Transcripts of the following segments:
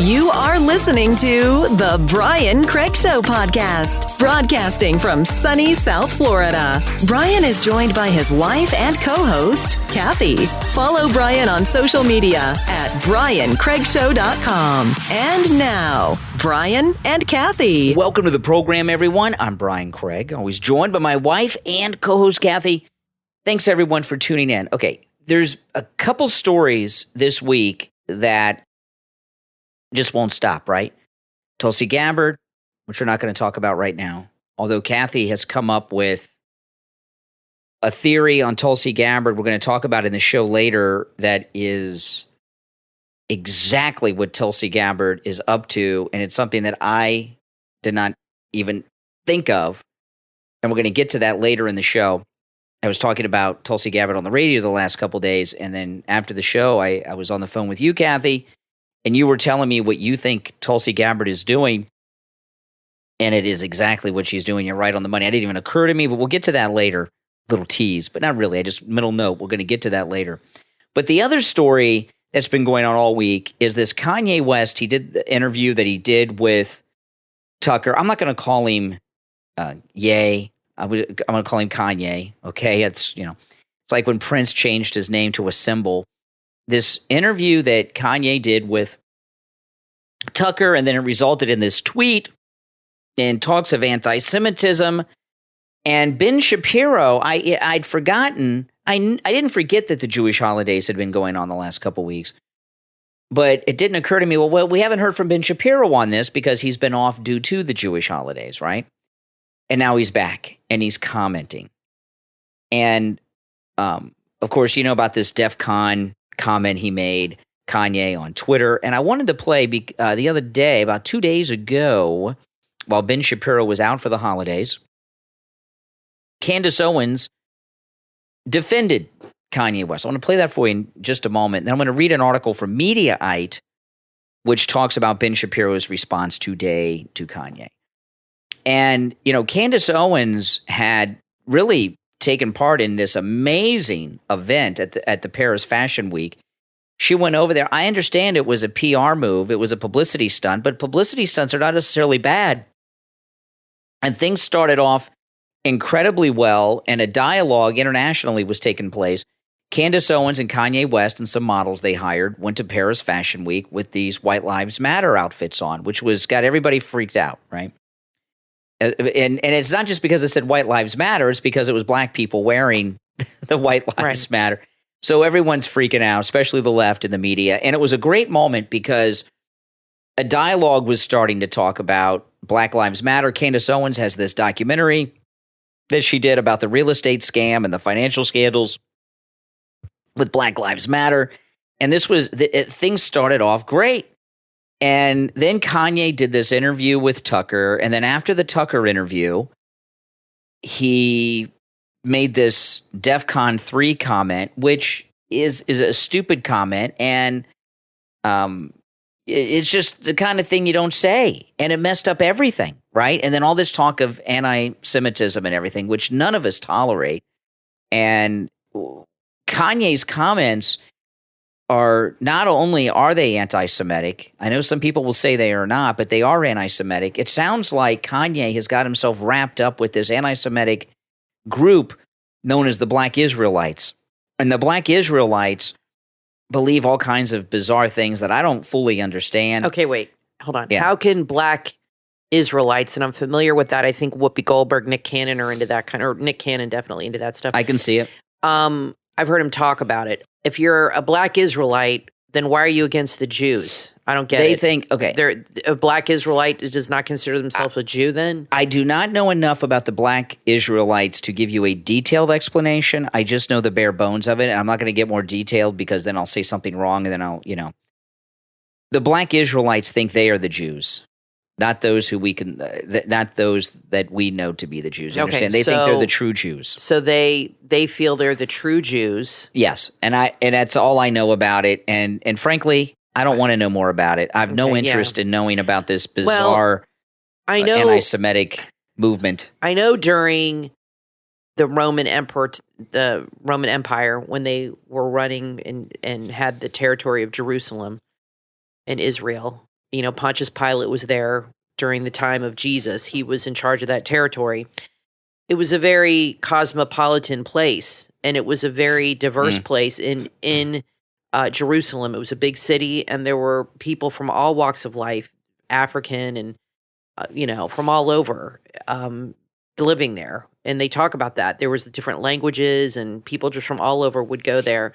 You are listening to The Brian Craig Show podcast, broadcasting from sunny South Florida. Brian is joined by his wife and co-host, Kathy. Follow Brian on social media at BrianCraigShow.com. And now, Brian and Kathy. Welcome to the program, everyone. I'm Brian Craig, always joined by my wife and co-host, Kathy. Thanks, everyone, for tuning in. Okay, there's a couple stories this week that just won't stop, right? Tulsi Gabbard, which we're not going to talk about right now, although Kathy has come up with a theory on Tulsi Gabbard we're going to talk about in the show later that is exactly what Tulsi Gabbard is up to, and it's something that I did not even think of, and we're going to get to that later in the show. I was talking about Tulsi Gabbard on the radio the last couple of days, and then after the show, I was on the phone with you, Kathy, and you were telling me what you think Tulsi Gabbard is doing, and it is exactly what she's doing. You're right on the money. It didn't even occur to me, but we'll get to that later. Little tease, but not really. I just middle note. We're going to get to that later. But the other story that's been going on all week is this Kanye West. He did the interview that he did with Tucker. I'm not going to call him Ye. I'm going to call him Kanye. Okay, it's like when Prince changed his name to a symbol. This interview that Kanye did with Tucker, and then it resulted in this tweet and talks of anti-Semitism. And Ben Shapiro, I'd forgotten. I didn't forget that the Jewish holidays had been going on the last couple weeks. But it didn't occur to me, well, we haven't heard from Ben Shapiro on this because he's been off due to the Jewish holidays, right? And now he's back, and he's commenting. And, of course, you know about this DEF CON comment he made, Kanye, on Twitter. And I wanted to play the other day, about 2 days ago, while Ben Shapiro was out for the holidays, Candace Owens defended Kanye West. I want to play that for you in just a moment. Then I'm going to read an article from Mediaite, which talks about Ben Shapiro's response today to Kanye. And, Candace Owens had really taken part in this amazing event at the Paris Fashion Week. She went over there. I understand it was a PR move. It was a publicity stunt, but publicity stunts are not necessarily bad. And things started off incredibly well, and a dialogue internationally was taking place. Candace Owens and Kanye West and some models they hired went to Paris Fashion Week with these White Lives Matter outfits on, which got everybody freaked out, right? And it's not just because it said White Lives Matter, it's because it was black people wearing the White Lives Matter. So everyone's freaking out, especially the left and the media. And it was a great moment because a dialogue was starting to talk about Black Lives Matter. Candace Owens has this documentary that she did about the real estate scam and the financial scandals with Black Lives Matter. And things started off great. And then Kanye did this interview with Tucker. And then after the Tucker interview, he made this DEF CON 3 comment, which is a stupid comment. And it's just the kind of thing you don't say. And it messed up everything, right? And then all this talk of anti-Semitism and everything, which none of us tolerate. And Kanye's comments are not only are they anti-Semitic, I know some people will say they are not, but they are anti-Semitic. It sounds like Kanye has got himself wrapped up with this anti-Semitic group known as the Black Israelites. And the Black Israelites believe all kinds of bizarre things that I don't fully understand. Okay, wait, hold on. Yeah. How can Black Israelites, and I'm familiar with that, I think Whoopi Goldberg, Nick Cannon are into that Nick Cannon definitely into that stuff. I can see it. I've heard him talk about it. If you're a Black Israelite, then why are you against the Jews? I don't get it. They think, okay. A Black Israelite does not consider themselves a Jew then? I do not know enough about the Black Israelites to give you a detailed explanation. I just know the bare bones of it, and I'm not going to get more detailed because then I'll say something wrong, and then The Black Israelites think they are the Jews. Not those who not those that we know to be the Jews. You understand? They think they're the true Jews. So they feel they're the true Jews. Yes, and that's all I know about it. And frankly, I don't want to know more about it. I have no interest in knowing about this bizarre anti-Semitic movement. I know during the Roman Empire, when they were running and had the territory of Jerusalem and Israel. Pontius Pilate was there during the time of Jesus. He was in charge of that territory. It was a very cosmopolitan place, and it was a very diverse place in Jerusalem. It was a big city, and there were people from all walks of life, African and from all over living there. And they talk about that. There was different languages, and people just from all over would go there.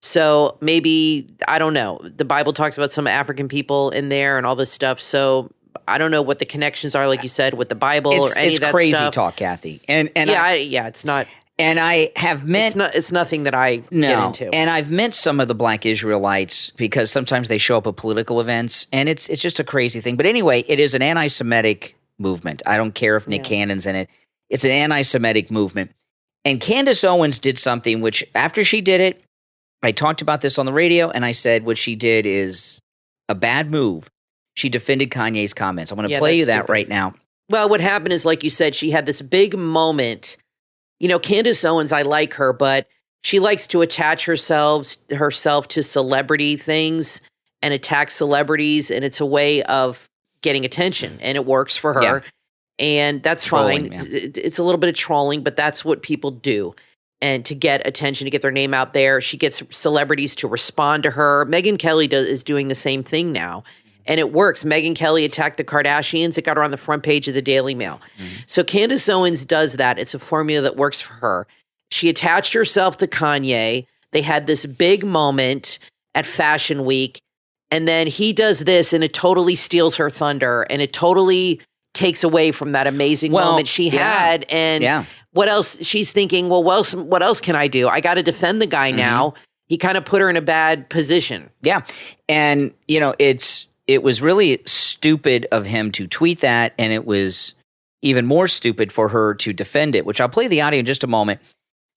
So maybe, I don't know, the Bible talks about some African people in there and all this stuff. So I don't know what the connections are, like you said, with the Bible or any of that stuff. It's crazy talk, Kathy. It's not. And I have met... It's nothing that I get into. And I've met some of the Black Israelites because sometimes they show up at political events, and it's just a crazy thing. But anyway, it is an anti-Semitic movement. I don't care if Nick Cannon's in it. It's an anti-Semitic movement. And Candace Owens did something which, after she did it, I talked about this on the radio, and I said what she did is a bad move. She defended Kanye's comments. I'm going to play you that right now. Well, what happened is, like you said, she had this big moment. Candace Owens, I like her, but she likes to attach herself to celebrity things and attack celebrities, and it's a way of getting attention, and it works for her. Yeah. And that's fine. Yeah. It's a little bit of trolling, but that's what people do. And to get attention, to get their name out there, she gets celebrities to respond to her. Megyn Kelly is doing the same thing now. And it works. Megyn Kelly attacked the Kardashians. It got her on the front page of the Daily Mail. So Candace Owens does that. It's a formula that works for her. She attached herself to Kanye. They had this big moment at Fashion Week. And then he does this, and it totally steals her thunder. And it totally takes away from that amazing moment she had. And what else? She's thinking, well, what else can I do? I got to defend the guy now. He kind of put her in a bad position. Yeah. And, it was really stupid of him to tweet that, and it was even more stupid for her to defend it, which I'll play the audio in just a moment.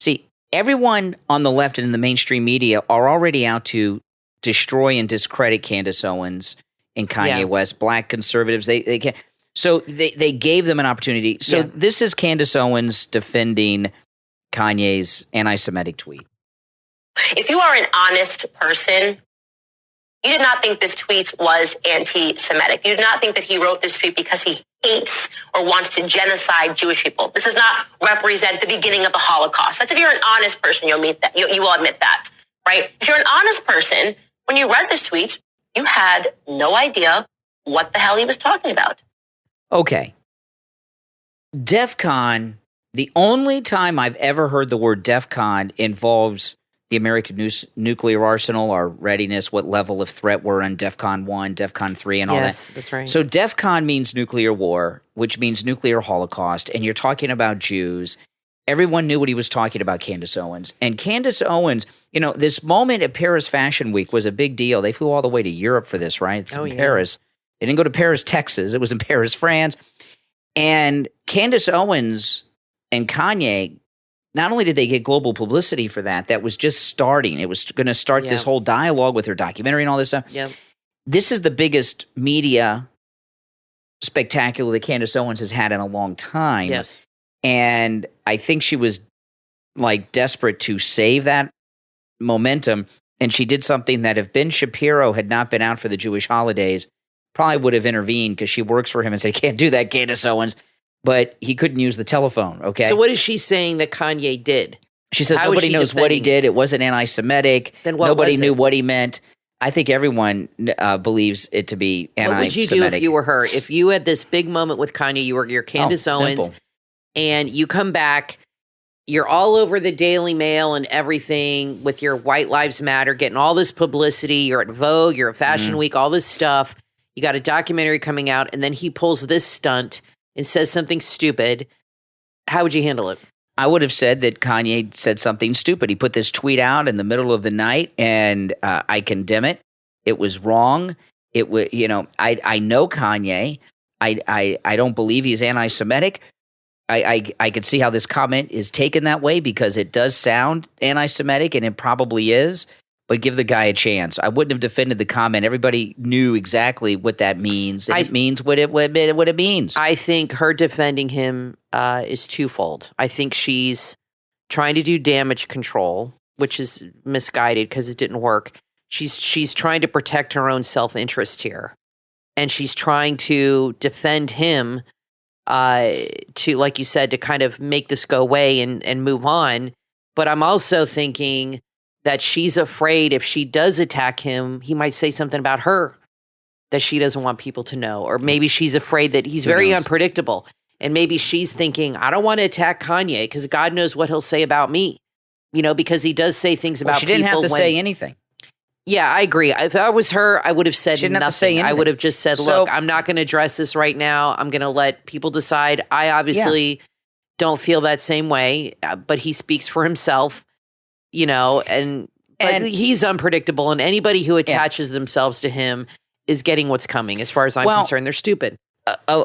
See, everyone on the left and in the mainstream media are already out to destroy and discredit Candace Owens and Kanye West, Black conservatives. They can't. So they gave them an opportunity. So this is Candace Owens defending Kanye's anti-Semitic tweet. If you are an honest person, you did not think this tweet was anti-Semitic. You did not think that he wrote this tweet because he hates or wants to genocide Jewish people. This does not represent the beginning of the Holocaust. That's if you're an honest person, you'll admit that. You will admit that, right? If you're an honest person, when you read this tweet, you had no idea what the hell he was talking about. Okay. DEF CON, the only time I've ever heard the word DEF CON involves the American nuclear arsenal, our readiness, what level of threat we're in, DEF CON 1, DEF CON 3, and all that. Yes, that's right. So DEF CON means nuclear war, which means nuclear holocaust, and you're talking about Jews. Everyone knew what he was talking about, Candace Owens. And Candace Owens, this moment at Paris Fashion Week was a big deal. They flew all the way to Europe for this, right? It's in Paris. They didn't go to Paris, Texas. It was in Paris, France. And Candace Owens and Kanye, not only did they get global publicity for that was just starting. It was going to start this whole dialogue with her documentary and all this stuff. Yeah. This is the biggest media spectacular that Candace Owens has had in a long time. Yes. And I think she was desperate to save that momentum. And she did something that if Ben Shapiro had not been out for the Jewish holidays, probably would have intervened because she works for him and said, can't do that, Candace Owens. But he couldn't use the telephone, okay? So what is she saying that Kanye did? She says nobody knows what he did. It wasn't anti-Semitic. Then what Nobody was knew it? what he meant. I think everyone believes it to be anti-Semitic. What would you do if you were her? If you had this big moment with Kanye, you're Candace Owens, simple. And you come back, you're all over the Daily Mail and everything with your White Lives Matter, getting all this publicity. You're at Vogue, you're at Fashion Week, all this stuff. You got a documentary coming out, and then he pulls this stunt and says something stupid. How would you handle it? I would have said that Kanye said something stupid. He put this tweet out in the middle of the night, and I condemn it. It was wrong. It was, I know Kanye. I don't believe he's anti-Semitic. I could see how this comment is taken that way because it does sound anti-Semitic, and it probably is. But give the guy a chance. I wouldn't have defended the comment. Everybody knew exactly what that means. It means what it means. I think her defending him is twofold. I think she's trying to do damage control, which is misguided because it didn't work. She's trying to protect her own self-interest here. and she's trying to defend him to, like you said, to kind of make this go away and move on. But I'm also thinking that she's afraid if she does attack him, he might say something about her that she doesn't want people to know. Or maybe she's afraid that he's very unpredictable. And maybe she's thinking, I don't want to attack Kanye because God knows what he'll say about me. Because he does say things about people. She didn't have to say anything. Yeah, I agree. If I was her, I would have said nothing. Have to say anything. I would have just said, look, I'm not going to address this right now. I'm going to let people decide. I obviously don't feel that same way, but he speaks for himself, and he's unpredictable, and anybody who attaches themselves to him is getting what's coming. As far as I'm concerned, they're stupid.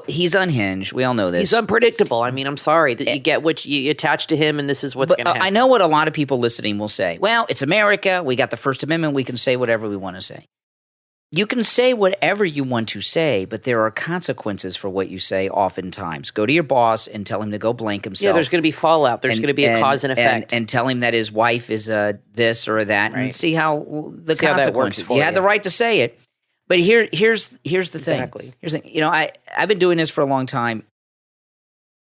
He's unhinged. We all know this. He's unpredictable. I mean, I'm sorry that you get what you attach to him, and this is what's going to happen. I know what a lot of people listening will say. Well, it's America. We got the First Amendment. We can say whatever we want to say. You can say whatever you want to say, but there are consequences for what you say oftentimes. Go to your boss and tell him to go blank himself. Yeah, there's going to be fallout. There's going to be a cause and effect. And tell him that his wife is this or that, and see how the consequences. You had the right to say it. But here's the thing. Here's the thing. I've been doing this for a long time.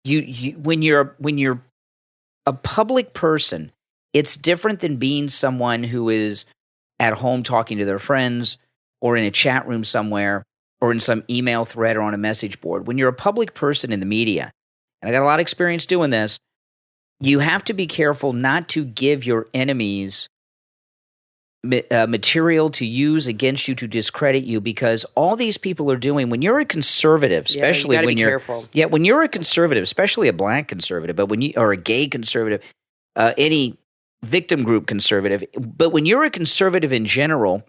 When you're a public person, it's different than being someone who is at home talking to their friends or in a chat room somewhere or in some email thread or on a message board. When you're a public person in the media, and I got a lot of experience doing this, you have to be careful not to give your enemies material to use against you to discredit you, because all these people are doing, when you're a conservative, especially when you're careful. When you're a conservative, especially a black conservative, but or a gay conservative, any victim group conservative, but when you're a conservative in general,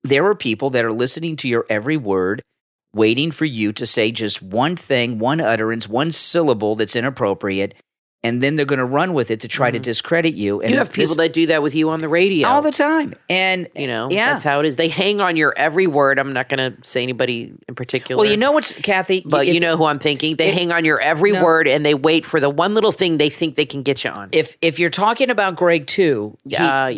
there are people that are listening to your every word, waiting for you to say just one thing, one utterance, one syllable that's inappropriate, and then they're going to run with it to try to discredit you. And you have people that do that with you on the radio all the time. And, that's how it is. They hang on your every word. I'm not going to say anybody in particular. Well, you know what's, Kathy? But you know who I'm thinking. They hang on your every word, and they wait for the one little thing they think they can get you on. If you're talking about Greg, too,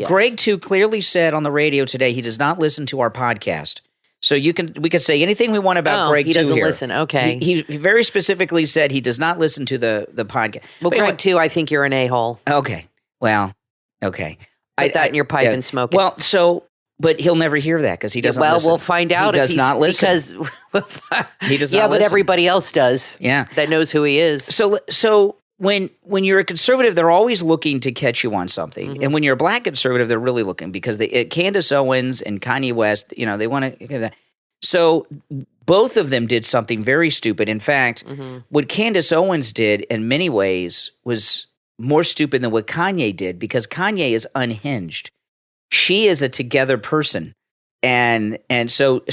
Greg, too, clearly said on the radio today he does not listen to our podcast. So we can say anything we want about Greg, too. He doesn't listen. Okay. He very specifically said he does not listen to the podcast. Well, Greg, too, I think you're an a-hole. Okay. Well, okay. Put that in your pipe and smoke it. Well, but he'll never hear that because he doesn't listen. Well, we'll find out he does not listen. Because he does not listen. But everybody else does. Yeah. That knows who he is. So when you're a conservative, they're always looking to catch you on something. Mm-hmm. And when you're a black conservative, they're really looking because Candace Owens and Kanye West, they want to. So both of them did something very stupid. In fact, what Candace Owens did in many ways was more stupid than what Kanye did, because Kanye is unhinged. She is a together person. And so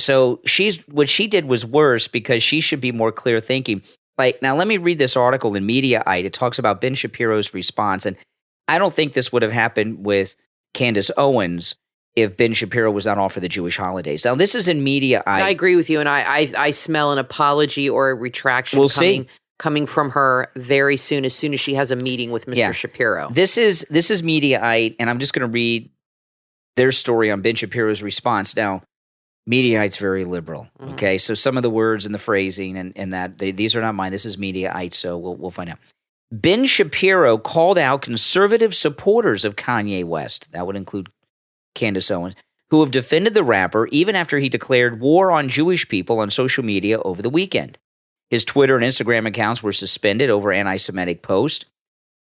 what she did was worse because she should be more clear thinking. Now let me read this article in Mediaite. It talks about Ben Shapiro's response. And I don't think this would have happened with Candace Owens if Ben Shapiro was not all for the Jewish holidays. Now, this is in Mediaite. I agree with you, and I smell an apology or a retraction coming from her very soon, as soon as she has a meeting with Mr. Shapiro. This is Mediaite, and I'm just going to read their story on Ben Shapiro's response. Now, Mediaite's very liberal, okay? So some of the words and the phrasing and that, these are not mine. This is Mediaite, so we'll find out. Ben Shapiro called out conservative supporters of Kanye West. That would include Candace Owens, who have defended the rapper even after he declared war on Jewish people on social media over the weekend. His Twitter and Instagram accounts were suspended over anti-Semitic posts.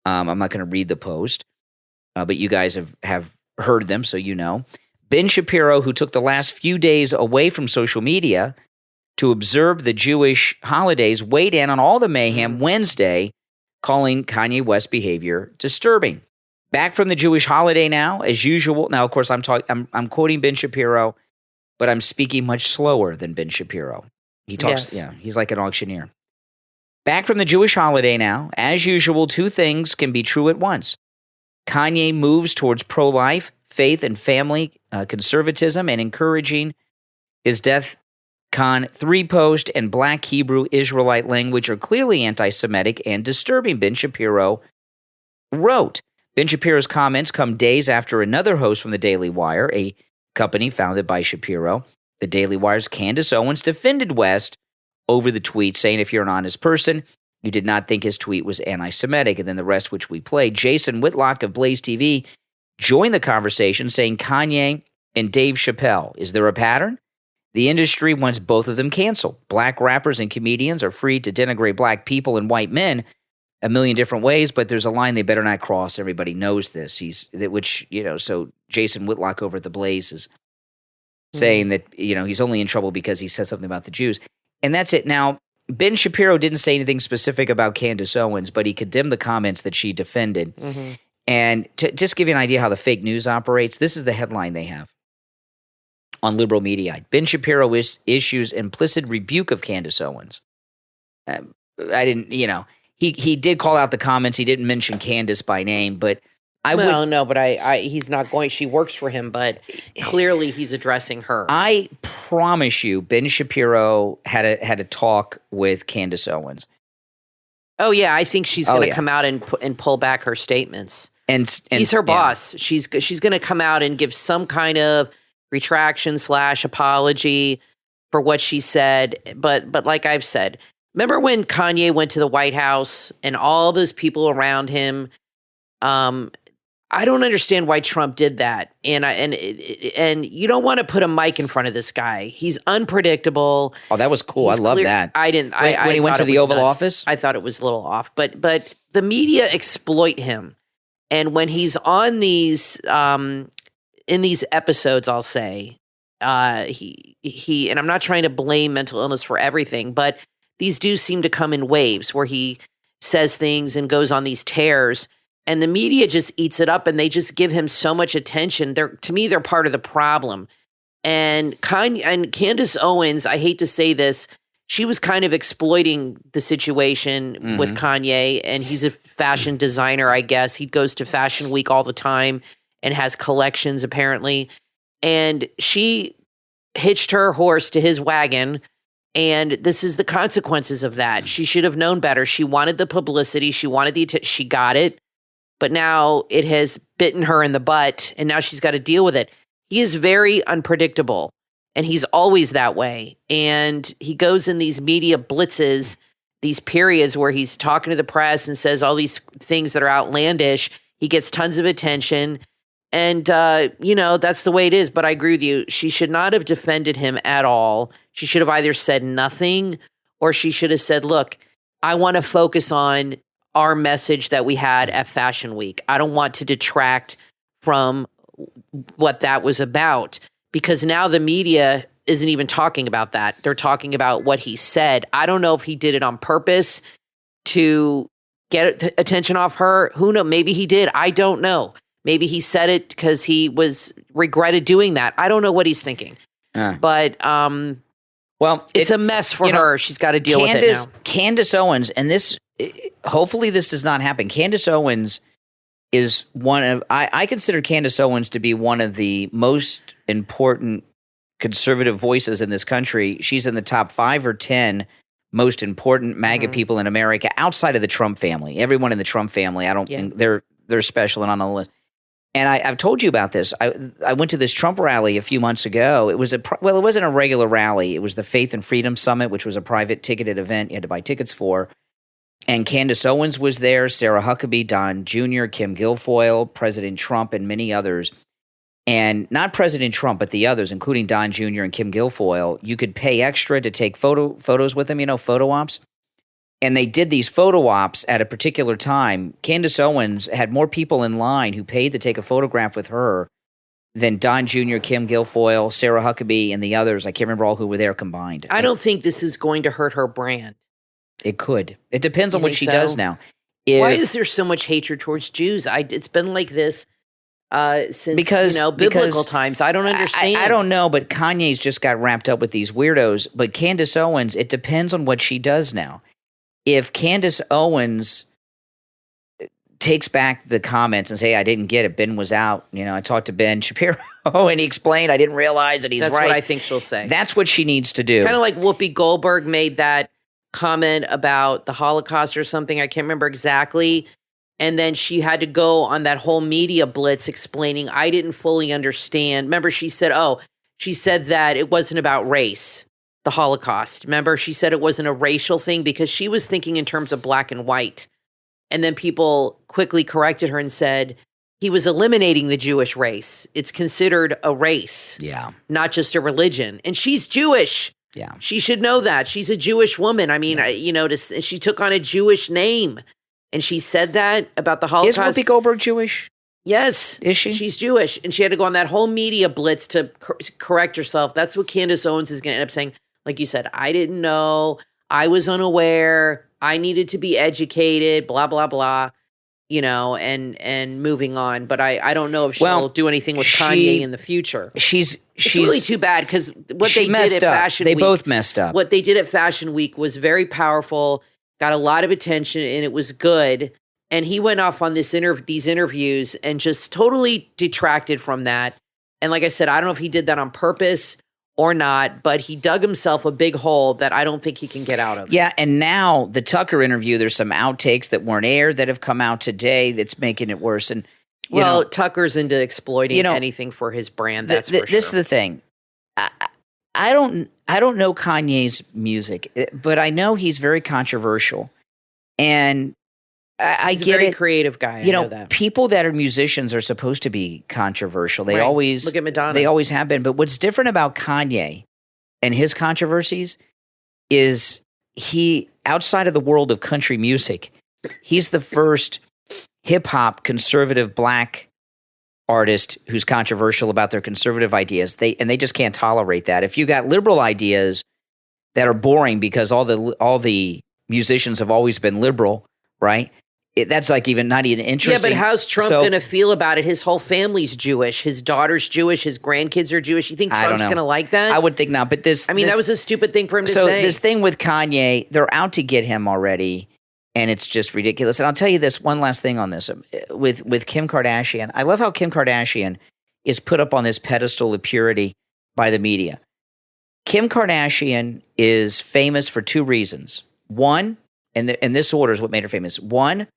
I'm not going to read the post, but you guys have heard them, so you know. Ben Shapiro, who took the last few days away from social media to observe the Jewish holidays, weighed in on all the mayhem Wednesday, calling Kanye West's behavior disturbing. Back from the Jewish holiday now, as usual. Now, of course, I'm quoting Ben Shapiro, but I'm speaking much slower than Ben Shapiro. He talks, he's like an auctioneer. Back from the Jewish holiday now, as usual, two things can be true at once. Kanye moves towards pro-life, faith and family conservatism, and encouraging his Death Con 3 post and Black Hebrew Israelite language are clearly anti-Semitic and disturbing, Ben Shapiro wrote. Ben Shapiro's comments come days after another host from the Daily Wire, a company founded by Shapiro, The Daily Wire's Candace Owens defended West over the tweet, saying if you're an honest person, you did not think his tweet was anti-Semitic. And then the rest, which we played. Jason Whitlock of Blaze TV joined the conversation, saying Kanye and Dave Chappelle. Is there a pattern? The industry wants both of them canceled. Black rappers and comedians are free to denigrate black people and white men a million different ways, but there's a line they better not cross. Everybody knows this. So Jason Whitlock over at the Blaze is saying that, he's only in trouble because he said something about the Jews. And that's it. Now, Ben Shapiro didn't say anything specific about Candace Owens, but he condemned the comments that she defended. Mm-hmm. And to just give you an idea how the fake news operates, this is the headline they have on liberal media. Ben Shapiro issues implicit rebuke of Candace Owens. He did call out the comments. He didn't mention Candace by name, but he's not going. She works for him, but clearly he's addressing her. I promise you, Ben Shapiro had a talk with Candace Owens. Oh yeah, I think she's going to come out and pull back her statements. And he's her boss. She's going to come out and give some kind of retraction / apology for what she said. But like I've said, remember when Kanye went to the White House and all those people around him? I don't understand why Trump did that. And you don't want to put a mic in front of this guy. He's unpredictable. Oh, that was cool. I love that. I didn't. When he went to the Oval Office? I thought it was a little off. But the media exploit him. And when he's on these in these episodes, I'll say, he and I'm not trying to blame mental illness for everything, but these do seem to come in waves where he says things and goes on these tears. And the media just eats it up, and they just give him so much attention. To me, they're part of the problem. And Candace Owens, I hate to say this, she was kind of exploiting the situation with Kanye, and he's a fashion designer, I guess. He goes to Fashion Week all the time and has collections, apparently. And she hitched her horse to his wagon, and this is the consequences of that. She should have known better. She wanted the publicity. She wanted she got it. But now it has bitten her in the butt, and now she's got to deal with it. He is very unpredictable, and he's always that way. And he goes in these media blitzes, these periods where he's talking to the press and says all these things that are outlandish. He gets tons of attention, and, that's the way it is. But I agree with you. She should not have defended him at all. She should have either said nothing, or she should have said, look, I want to focus on our message that we had at Fashion Week. I don't want to detract from what that was about, because now the media isn't even talking about that. They're talking about what he said. I don't know if he did it on purpose to get attention off her. Who knows? Maybe he did. I don't know. Maybe he said it because he regretted doing that. I don't know what he's thinking. But it's a mess for her. She's got to deal with it now. Candace Owens, and this, hopefully this does not happen. Candace Owens is one of, I consider Candace Owens to be one of the most important conservative voices in this country. She's in the top 5 or 10 most important MAGA people in America outside of the Trump family. Everyone in the Trump family, I don't think they're special and on the list. And I've told you about this. I went to this Trump rally a few months ago. It was it wasn't a regular rally. It was the Faith and Freedom Summit, which was a private ticketed event you had to buy tickets for. And Candace Owens was there, Sarah Huckabee, Don Jr., Kim Guilfoyle, President Trump, and many others. And not President Trump, but the others, including Don Jr. and Kim Guilfoyle. You could pay extra to take photos with them, photo ops. And they did these photo ops at a particular time. Candace Owens had more people in line who paid to take a photograph with her than Don Jr., Kim Guilfoyle, Sarah Huckabee, and the others. I can't remember all who were there combined. I don't think this is going to hurt her brand. It could. It depends on what she does now. Why is there so much hatred towards Jews? It's been like this since biblical times. I don't understand. I don't know, but Kanye's just got wrapped up with these weirdos. But Candace Owens, it depends on what she does now. If Candace Owens takes back the comments and say, I didn't get it, Ben was out. I talked to Ben Shapiro and he explained, I didn't realize that he's right. That's what I think she'll say. That's what she needs to do. Kind of like Whoopi Goldberg made that comment about the Holocaust or something. I can't remember exactly. And then she had to go on that whole media blitz explaining, I didn't fully understand. Remember, she said, She said that it wasn't about race, the Holocaust. Remember, she said it wasn't a racial thing because she was thinking in terms of black and white. And then people quickly corrected her and said he was eliminating the Jewish race. It's considered a race, not just a religion. And she's Jewish. Yeah. She should know that. She's a Jewish woman. I mean, she took on a Jewish name. And she said that about the Holocaust. Is Whoopi Goldberg Jewish? Yes. Is she? She's Jewish. And she had to go on that whole media blitz to correct herself. That's what Candace Owens is going to end up saying. Like you said, I didn't know. I was unaware. I needed to be educated, blah, blah, blah, and moving on. But I don't know if she'll do anything with Kanye in the future. It's really too bad because what they did at Fashion Week. They both messed up. What they did at Fashion Week was very powerful, got a lot of attention, and it was good. And he went off on these interviews and just totally detracted from that. And like I said, I don't know if he did that on purpose or not, but he dug himself a big hole that I don't think he can get out of. Yeah, and now the Tucker interview, there's some outtakes that weren't aired that have come out today that's making it worse. And Tucker's into exploiting anything for his brand. That's for sure. This is the thing. I don't know Kanye's music, but I know he's very controversial, and He's a very creative guy. I know that. People that are musicians are supposed to be controversial. They always look at Madonna. They always have been. But what's different about Kanye and his controversies is he, outside of the world of country music, he's the first hip hop conservative black artist who's controversial about their conservative ideas. They just can't tolerate that. If you got liberal ideas that are boring because all the musicians have always been liberal, right? That's like not even interesting. Yeah, but how's Trump going to feel about it? His whole family's Jewish. His daughter's Jewish. His grandkids are Jewish. You think Trump's going to like that? I would think not. But that was a stupid thing for him to say. So this thing with Kanye, they're out to get him already, and it's just ridiculous. And I'll tell you this one last thing on this with Kim Kardashian. I love how Kim Kardashian is put up on this pedestal of purity by the media. Kim Kardashian is famous for two reasons. One, and this order is what made her famous. One,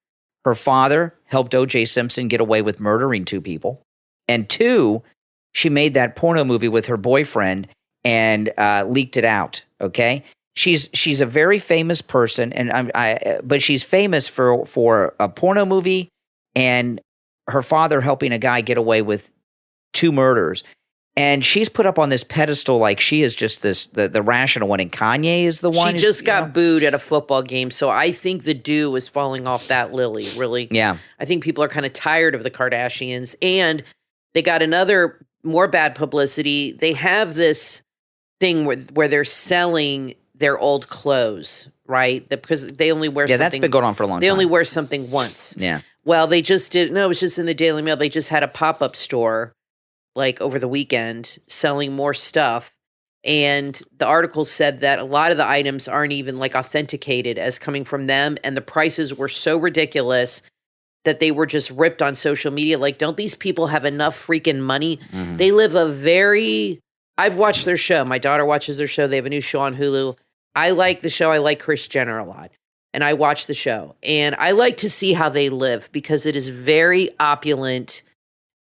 her father helped O.J. Simpson get away with murdering two people. And two, she made that porno movie with her boyfriend and leaked it out, okay? She's a very famous person, but she's famous for a porno movie and her father helping a guy get away with two murders. And she's put up on this pedestal like she is just the rational one, and Kanye is the one. She just got booed at a football game, so I think the dew was falling off that lily, really. Yeah. I think people are kind of tired of the Kardashians, and they got another more bad publicity. They have this thing where they're selling their old clothes, right? Because they only wear something. Yeah, that's been going on for a long time. They only wear something once. Yeah. Well, they just did. No, it was just in the Daily Mail. They just had a pop-up store like over the weekend selling more stuff. And the article said that a lot of the items aren't even like authenticated as coming from them. And the prices were so ridiculous that they were just ripped on social media. Like, don't these people have enough freaking money? Mm-hmm. They live I've watched their show. My daughter watches their show. They have a new show on Hulu. I like the show. I like Kris Jenner a lot. And I watch the show. And I like to see how they live because it is very opulent.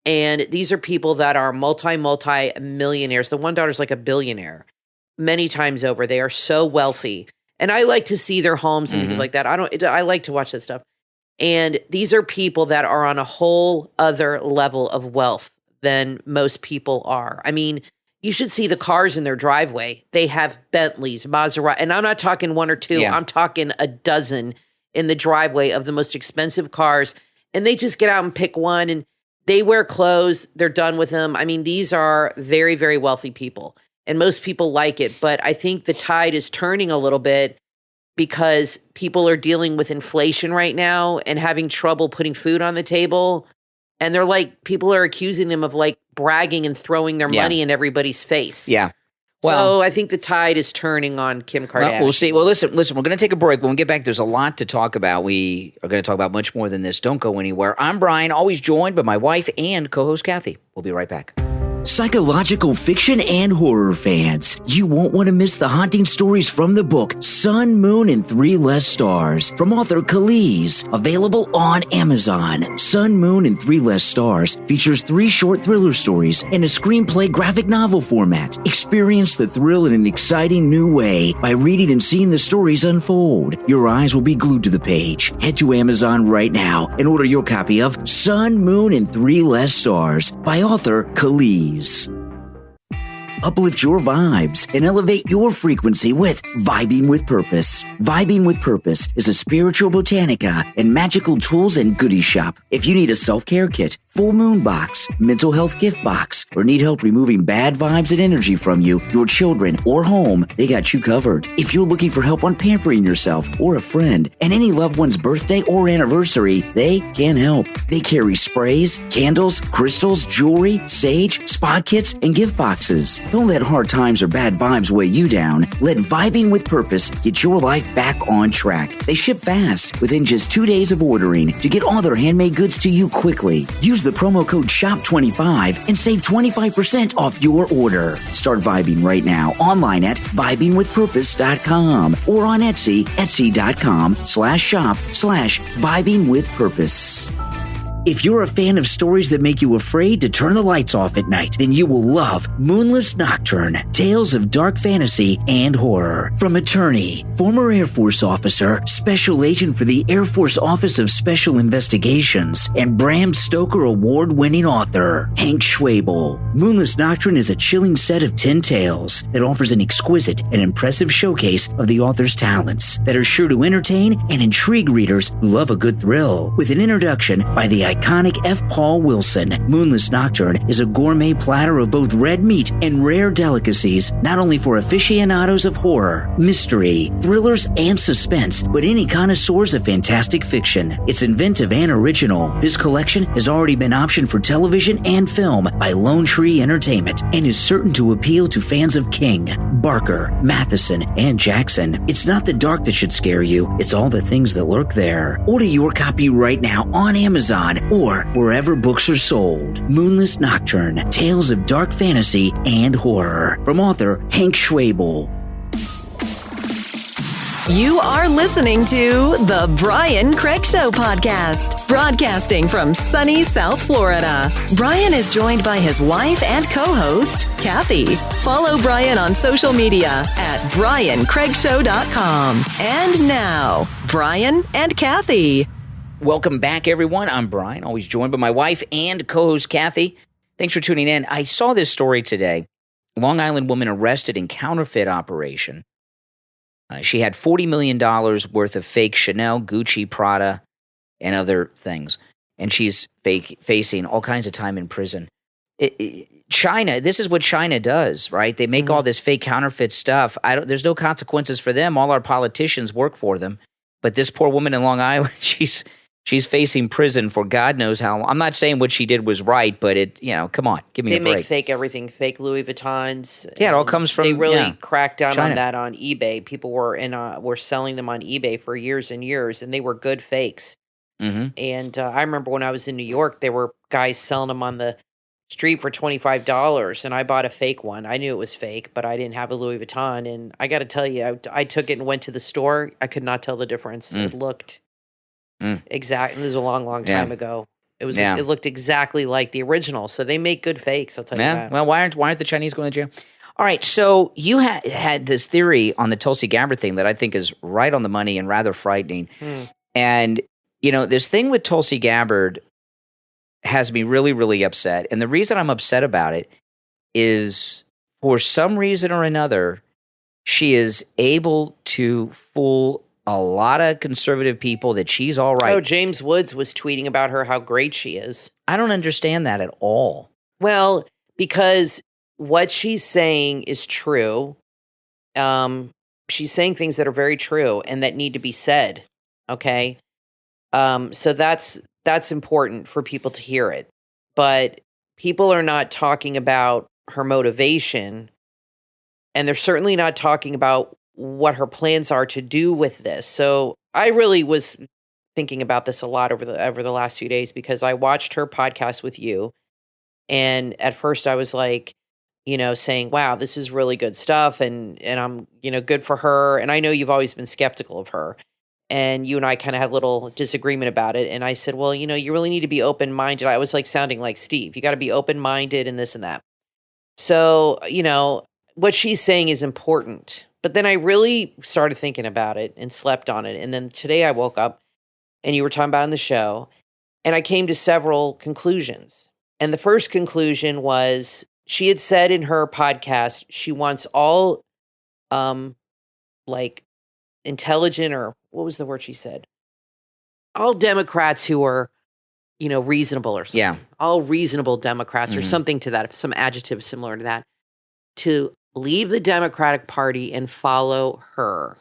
And these are people that are multi-millionaires. The one daughter's like a billionaire many times over. They are so wealthy. And I like to see their homes and things like that. I like to watch that stuff. And these are people that are on a whole other level of wealth than most people are. I mean, you should see the cars in their driveway. They have Bentleys, Maserati, and I'm not talking one or two. Yeah. I'm talking a dozen in the driveway of the most expensive cars. And they just get out and pick one, and they wear clothes. They're done with them. I mean, these are very, very wealthy people, and most people like it. But I think the tide is turning a little bit because people are dealing with inflation right now and having trouble putting food on the table. And they're like, people are accusing them of like bragging and throwing their money in everybody's face. Yeah. Well, so I think the tide is turning on Kim Kardashian. Well, we'll see. Well, listen, we're going to take a break. When we get back, there's a lot to talk about. We are going to talk about much more than this. Don't go anywhere. I'm Brian, always joined by my wife and co-host Kathy. We'll be right back. Psychological fiction and horror fans, you won't want to miss the haunting stories from the book Sun, Moon, and Three Less Stars from author Khalees, available on Amazon. Sun, Moon, and Three Less Stars features 3 short thriller stories in a screenplay graphic novel format. Experience the thrill in an exciting new way by reading and seeing the stories unfold. Your eyes will be glued to the page. Head to Amazon right now and order your copy of Sun, Moon, and Three Less Stars by author Khalees. Uplift your vibes and elevate your frequency with Vibing with Purpose. Vibing with Purpose is a spiritual botanica and magical tools and goodie shop. If you need a self-care kit, full moon box, mental health gift box, or need help removing bad vibes and energy from you, your children, or home, they got you covered. If you're looking for help on pampering yourself or a friend and any loved one's birthday or anniversary, they can help. They carry sprays, candles, crystals, jewelry, sage, spa kits, and gift boxes. Don't let hard times or bad vibes weigh you down. Let Vibing with Purpose get your life back on track. They ship fast within just 2 days of ordering to get all their handmade goods to you quickly. Use the promo code SHOP25 and save 25% off your order. Start vibing right now online at vibingwithpurpose.com or on Etsy, etsy.com/shop/vibingwithpurpose. If you're a fan of stories that make you afraid to turn the lights off at night, then you will love Moonless Nocturne, Tales of Dark Fantasy and Horror. From attorney, former Air Force officer, special agent for the Air Force Office of Special Investigations, and Bram Stoker award-winning author, Hank Schwabel. Moonless Nocturne is a chilling set of 10 tales that offers an exquisite and impressive showcase of the author's talents that are sure to entertain and intrigue readers who love a good thrill. With an introduction by the iconic F. Paul Wilson, Moonless Nocturne is a gourmet platter of both red meat and rare delicacies, not only for aficionados of horror, mystery, thrillers, and suspense, but any connoisseurs of fantastic fiction. It's inventive and original. This collection has already been optioned for television and film by Lone Tree Entertainment and is certain to appeal to fans of King, Barker, Matheson, and Jackson. It's not the dark that should scare you, it's all the things that lurk there. Order your copy right now on Amazon or wherever books are sold. Moonless Nocturne, Tales of Dark Fantasy and Horror, from author Hank Schwabel. You are listening to The Brian Craig Show podcast, broadcasting from sunny South Florida. Brian is joined by his wife and co-host, Kathy. Follow Brian on social media at BrianCraigShow.com. And now, Brian and Kathy. Welcome back, everyone. I'm Brian, always joined by my wife and co-host, Kathy. Thanks for tuning in. I saw this story today. Long Island woman arrested in counterfeit operation. She had $40 million worth of fake Chanel, Gucci, Prada, and other things. And she's facing all kinds of time in prison. China, this is what China does, right? They make all this fake counterfeit stuff. There's no consequences for them. All our politicians work for them. But this poor woman in Long Island, she's facing prison for God knows how long. I'm not saying what she did was right, but come on, give me a break. They make fake everything, fake Louis Vuittons. Yeah, it all comes from They really cracked down China. on that on eBay. People were selling them on eBay for years and years, and they were good fakes. Mm-hmm. And I remember when I was in New York, there were guys selling them on the street for $25, and I bought a fake one. I knew it was fake, but I didn't have a Louis Vuitton. And I got to tell you, I took it and went to the store. I could not tell the difference. It looked exactly. This was a long time ago. It was. It looked exactly like the original. So they make good fakes. I'll tell you that. Well, why aren't the Chinese going to jail? All right. So you had this theory on the Tulsi Gabbard thing that I think is right on the money and rather frightening. And this thing with Tulsi Gabbard has me really, really upset. And the reason I'm upset about it is, for some reason or another, she is able to fool a lot of conservative people that she's all right. Oh, James Woods was tweeting about her, how great she is. I don't understand that at all. Well, because what she's saying is true. She's saying things that are very true and that need to be said. Okay. So that's important for people to hear it. But people are not talking about her motivation, and they're certainly not talking about what her plans are to do with this. So I really was thinking about this a lot over the last few days, because I watched her podcast with you, And at first I was like, saying, wow, this is really good stuff. And I'm, good for her. And I know you've always been skeptical of her. And you and I kind of had a little disagreement about it. And I said, well, you really need to be open-minded. I was like sounding like Steve. You got to be open-minded and this and that. So, what she's saying is important. But then I really started thinking about it and slept on it. And then today I woke up and you were talking about it on the show. And I came to several conclusions. And the first conclusion was she had said in her podcast she wants all intelligent, or what was the word she said? All Democrats who are, reasonable or something. Yeah. All reasonable Democrats or something to that, some adjective similar to that, to leave the Democratic Party and follow her.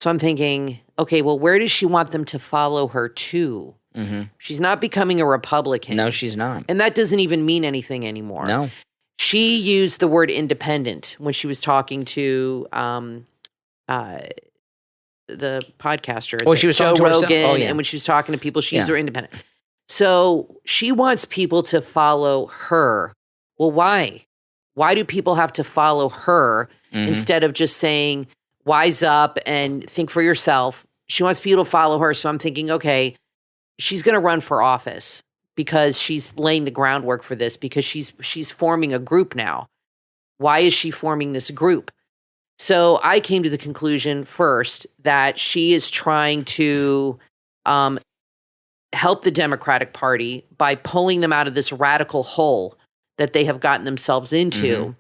So I'm thinking, okay, well, where does she want them to follow her to? Mm-hmm. She's not becoming a Republican. No, she's not. And that doesn't even mean anything anymore. No. She used the word independent when she was talking to the podcaster, she was Joe talking to herself. Rogan, and when she was talking to people, she's their independent. So she wants people to follow her. Well, why? Why do people have to follow her instead of just saying, wise up and think for yourself? She wants people to follow her. So I'm thinking, okay, she's going to run for office because she's laying the groundwork for this, because she's forming a group now. Why is she forming this group? So I came to the conclusion first that she is trying to help the Democratic Party by pulling them out of this radical hole that they have gotten themselves into,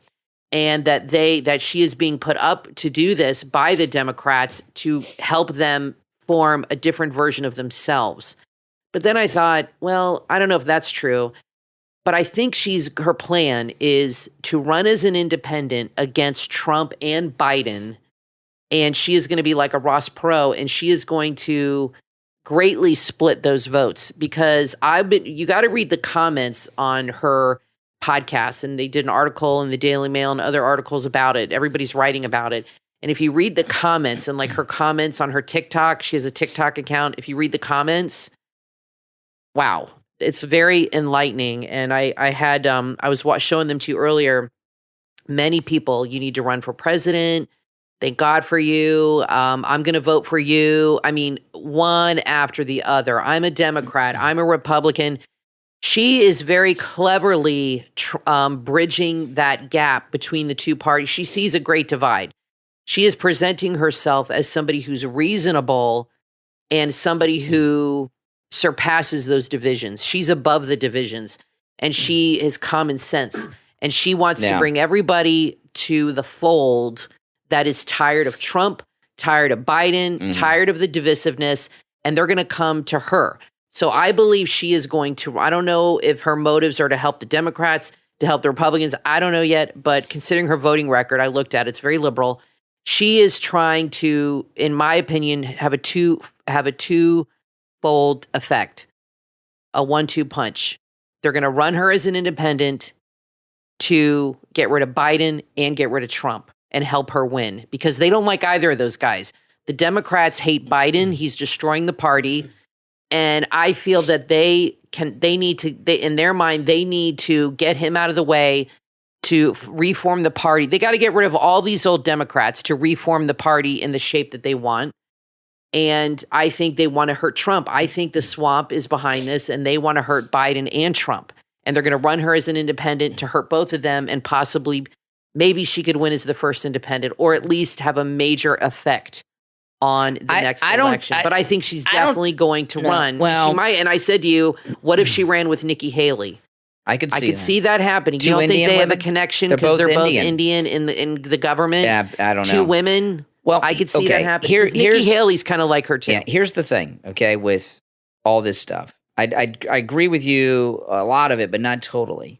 and that she is being put up to do this by the Democrats to help them form a different version of themselves. But then I thought, well, I don't know if that's true, but I think her plan is to run as an independent against Trump and Biden, and she is going to be like a Ross Perot, and she is going to greatly split those votes, because you got to read the comments on her podcast, and they did an article in the Daily Mail and other articles about it. Everybody's writing about it. And if you read the comments and like her comments on her TikTok, she has a TikTok account. If you read the comments, wow, it's very enlightening. And I was showing them to you earlier. Many people, you need to run for president. Thank God for you. I'm going to vote for you. I mean, one after the other. I'm a Democrat. I'm a Republican. She is very cleverly bridging that gap between the two parties. She sees a great divide. She is presenting herself as somebody who's reasonable and somebody who surpasses those divisions. She's above the divisions, and she is common sense. And she wants to bring everybody to the fold that is tired of Trump, tired of Biden, tired of the divisiveness, and they're going to come to her. So I believe she is going to, I don't know if her motives are to help the Democrats, to help the Republicans. I don't know yet, but considering her voting record, I looked at it, it's very liberal. She is trying to, in my opinion, have a twofold effect, a 1-2 punch. They're going to run her as an independent to get rid of Biden and get rid of Trump and help her win, because they don't like either of those guys. The Democrats hate Biden. He's destroying the party. And I feel that in their mind, they need to get him out of the way to reform the party. They got to get rid of all these old Democrats to reform the party in the shape that they want. And I think they want to hurt Trump. I think the swamp is behind this, and they want to hurt Biden and Trump. And they're going to run her as an independent to hurt both of them, and possibly, maybe she could win as the first independent, or at least have a major effect on the next election. But I think she's definitely going to run. Well, she might. And I said to you, what if she ran with Nikki Haley? I could see that happening. You don't think they have a connection because they're both Indian in the government? Yeah, I don't know. Two women. Well, I could see that happening. Nikki Haley's kind of like her too. Yeah, here's the thing, okay, with all this stuff. I agree with you a lot of it, but not totally.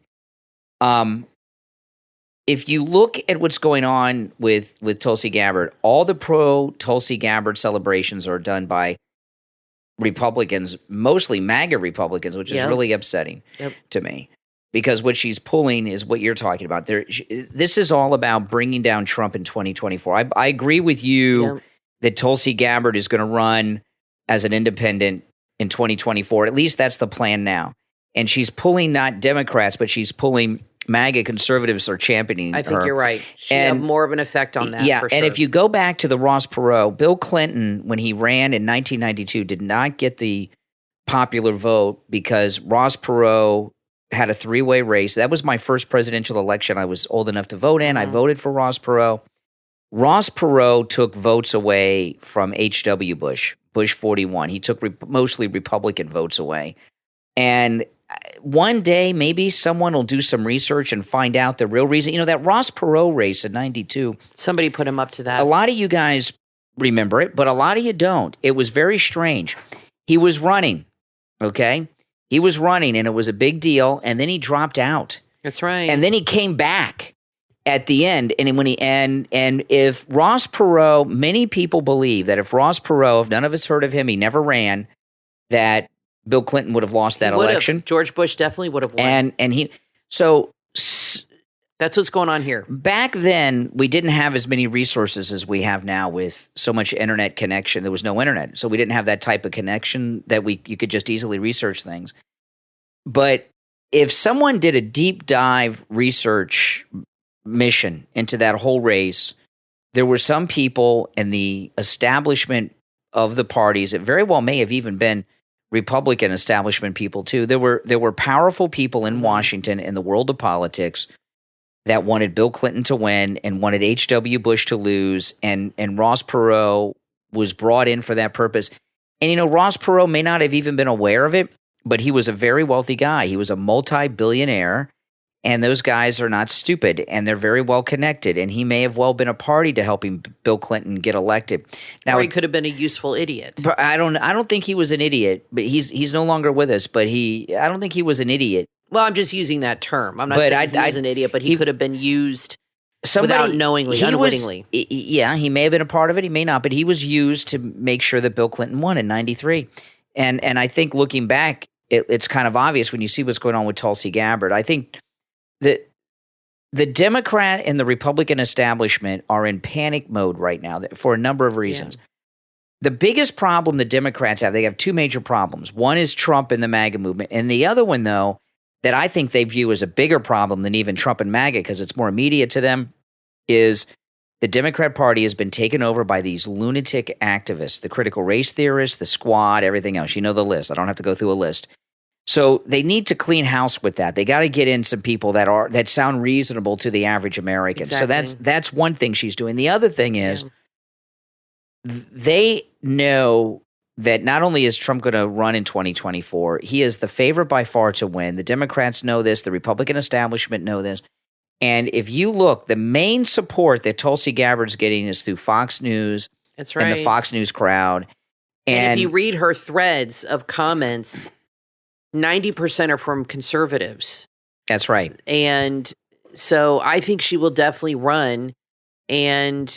If you look at what's going on with Tulsi Gabbard, all the pro-Tulsi Gabbard celebrations are done by Republicans, mostly MAGA Republicans, which is really upsetting to me, because what she's pulling is what you're talking about. This is all about bringing down Trump in 2024. I agree with you that Tulsi Gabbard is going to run as an independent in 2024. At least that's the plan now. and she's pulling not Democrats, but she's pulling MAGA conservatives are championing her. I think you're right. She had more of an effect on that. Yeah, for sure. and if you go back to the Ross Perot, Bill Clinton, when he ran in 1992, did not get the popular vote because Ross Perot had a three-way race. That was my first presidential election I was old enough to vote in. I voted for Ross Perot. Ross Perot took votes away from H.W. Bush, Bush 41. He took mostly Republican votes away. And one day, maybe someone will do some research and find out the real reason. You know, that Ross Perot race in 92. Somebody put him up to that. A lot of you guys remember it, but a lot of you don't. It was very strange. He was running, okay? He was running, and it was a big deal, and then he dropped out. That's right. And then he came back at the end, and when if Ross Perot, many people believe that if Ross Perot, if none of us heard of him, he never ran, that Bill Clinton would have lost that election. George Bush definitely would have won. That's what's going on here. Back then, we didn't have as many resources as we have now with so much internet connection. There was no internet, so we didn't have that type of connection that you could just easily research things. But if someone did a deep dive research mission into that whole race, there were some people in the establishment of the parties. It very well may have even been Republican establishment people too. There were powerful people in Washington in the world of politics that wanted Bill Clinton to win and wanted H.W. Bush to lose, and Ross Perot was brought in for that purpose. And, you know, Ross Perot may not have even been aware of it, but he was a very wealthy guy. He was a multi-billionaire, and those guys are not stupid, and they're very well connected, and he may have well been a party to helping Bill Clinton get elected. Now, or he could have been a useful idiot. But I don't think he was an idiot, but he's no longer with us, but I don't think he was an idiot. Well, I'm just using that term. I'm not saying he's an idiot, but he could have been used without knowingly, unwittingly. Yeah, he may have been a part of it. He may not, but he was used to make sure that Bill Clinton won in 93. And I think looking back, it's kind of obvious when you see what's going on with Tulsi Gabbard. I think that the Democrat and the Republican establishment are in panic mode right now for a number of reasons. Yeah. The biggest problem the Democrats have, they have two major problems. One is Trump and the MAGA movement. And the other one, though, that I think they view as a bigger problem than even Trump and MAGA because it's more immediate to them, is the Democrat Party has been taken over by these lunatic activists, the critical race theorists, the squad, everything else. You know the list. I don't have to go through a list. So they need to clean house with that. They got to get in some people that sound reasonable to the average American. Exactly. So that's one thing she's doing. The other thing is they know that not only is Trump going to run in 2024, he is the favorite by far to win. The Democrats know this. The Republican establishment know this. And if you look, the main support that Tulsi Gabbard's getting is through Fox News. That's right. And the Fox News crowd. And if you read her threads of comments, 90% are from conservatives. That's right. And so I think she will definitely run. And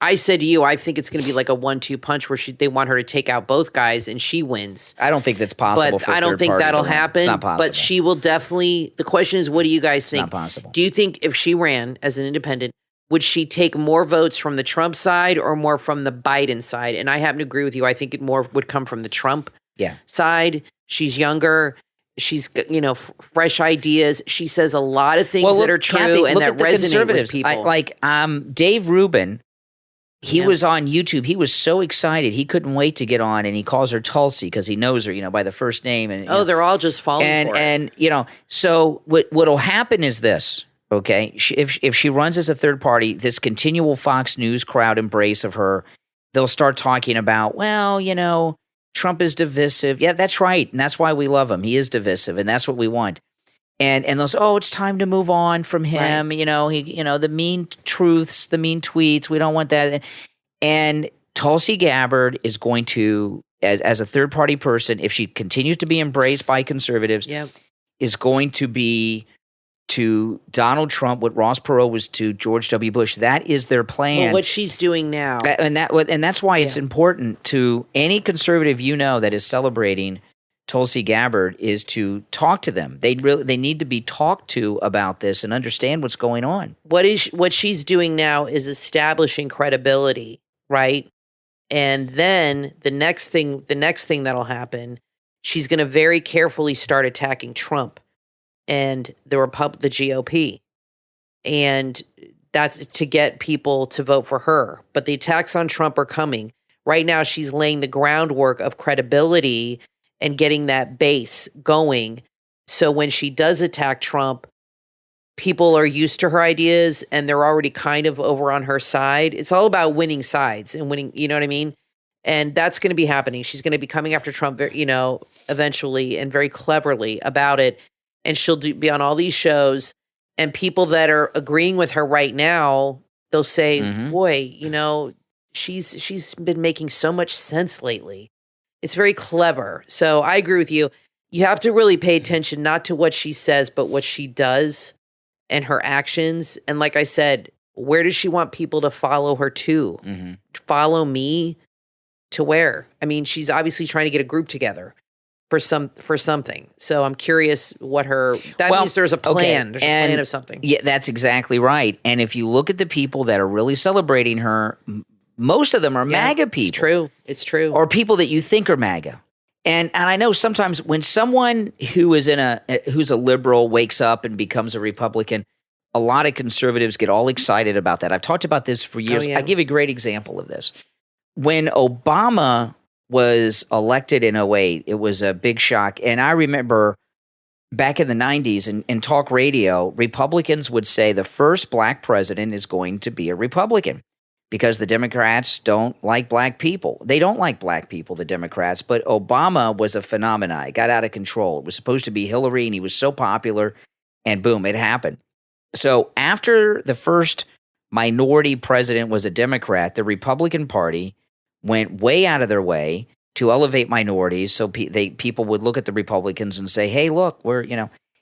I said to you, I think it's going to be like a 1-2 punch where they want her to take out both guys and she wins. I don't think that's possible. But I don't think that'll happen. It's not possible. But she will definitely. The question is, what do you guys think? It's not possible. Do you think if she ran as an independent, would she take more votes from the Trump side or more from the Biden side? And I happen to agree with you. I think it more would come from the Trump side. She's younger. She's, fresh ideas. She says a lot of things that are true, Kathy, and that resonate with people. Dave Rubin. He was on YouTube. He was so excited. He couldn't wait to get on, and he calls her Tulsi because he knows her, by the first name. And they're all just falling for it. And so what'll happen is this, okay? If she runs as a third party, this continual Fox News crowd embrace of her, they'll start talking about, Trump is divisive. Yeah, that's right, and that's why we love him. He is divisive, and that's what we want. And they'll say, it's time to move on from him. Right. The mean truths, the mean tweets. We don't want that. And Tulsi Gabbard is going to, as a third party person, if she continues to be embraced by conservatives, is going to be to Donald Trump what Ross Perot was to George W. Bush. That is their plan. Well, what she's doing now, and that's why it's important to any conservative that is celebrating Tulsi Gabbard is to talk to them. They need to be talked to about this and understand what's going on. What she's doing now is establishing credibility, right? And then the next thing that'll happen she's going to very carefully start attacking Trump and the GOP. And that's to get people to vote for her. But the attacks on Trump are coming. Right now, she's laying the groundwork of credibility and getting that base going. So when she does attack Trump, people are used to her ideas and they're already kind of over on her side. It's all about winning sides and winning, you know what I mean? And that's going to be happening. She's going to be coming after Trump, eventually and very cleverly about it. And she'll be on all these shows. And people that are agreeing with her right now, they'll say, boy, she's been making so much sense lately. It's very clever. So I agree with you. You have to really pay attention, not to what she says, but what she does and her actions. And like I said, where does she want people to follow her to? Follow me to where? I mean, she's obviously trying to get a group together for something. So I'm curious what means there's a plan. Okay. There's a plan of something. Yeah, that's exactly right. And if you look at the people that are really celebrating her, most of them are MAGA people. It's true. Or people that you think are MAGA. And I know sometimes when someone who's a liberal wakes up and becomes a Republican, a lot of conservatives get all excited about that. I've talked about this for years. I give a great example of this. When Obama was elected in 2008, it was a big shock. And I remember back in the 90s in talk radio, Republicans would say the first black president is going to be a Republican because the Democrats don't like black people. They don't like black people, the Democrats, but Obama was a phenomenon. It got out of control. It was supposed to be Hillary, and he was so popular, and boom, it happened. So after the first minority president was a Democrat, the Republican Party went way out of their way to elevate minorities, so people would look at the Republicans and say, "Hey, look, we're."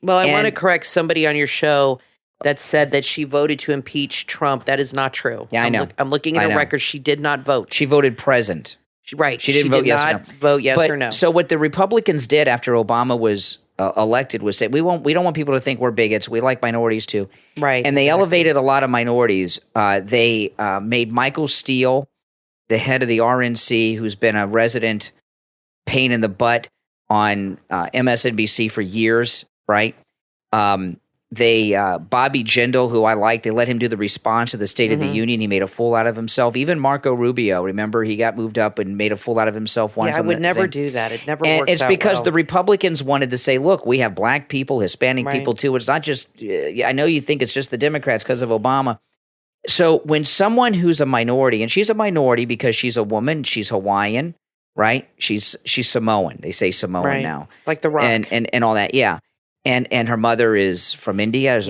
Well, I want to correct somebody on your show that said that she voted to impeach Trump. That is not true. Yeah, I know. I'm looking at her record. She did not vote. She voted present. She didn't vote yes or no. Vote yes or no. So what the Republicans did after Obama was elected was say we don't want people to think we're bigots. We like minorities too. Right. And they elevated a lot of minorities. They made Michael Steele the head of the RNC, who's been a resident pain in the butt on MSNBC for years, right? Bobby Jindal, who I like, they let him do the response to the State of the Union. He made a fool out of himself. Even Marco Rubio, remember, he got moved up and made a fool out of himself once. Yeah, I would never do that. It never works out well. It's because the Republicans wanted to say, look, we have black people, Hispanic people too. It's not just, I know you think it's just the Democrats because of Obama. So when someone who's a minority, and she's a minority because she's a woman, she's Hawaiian, right? She's Samoan. They say Samoan now. Like The Rock. And all that, yeah. And her mother is from India.